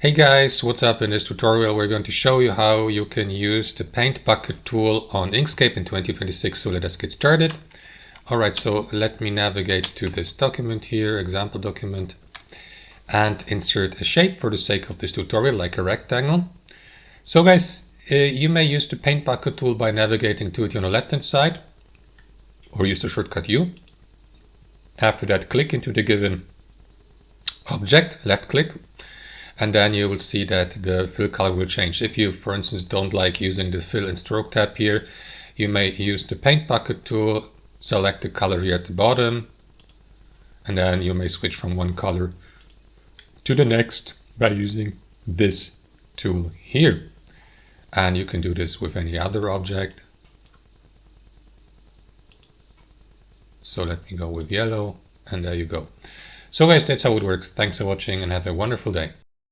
Hey guys, what's up? In this tutorial we're going to show you how you can use the paint bucket tool on Inkscape in 2026, so let us get started. Alright, so let me navigate to this document here, example document, and insert a shape for the sake of this tutorial, like a rectangle. So guys, you may use the paint bucket tool by navigating to it on the left hand side, or use the shortcut U. After that, click into the given object, left click, and then you will see that the fill color will change. If you, for instance, don't like using the fill and stroke tab here, you may use the paint bucket tool, select the color here at the bottom, and then you may switch from one color to the next by using this tool here. And you can do this with any other object. So let me go with yellow, and there you go. So guys, that's how it works. Thanks for watching and have a wonderful day.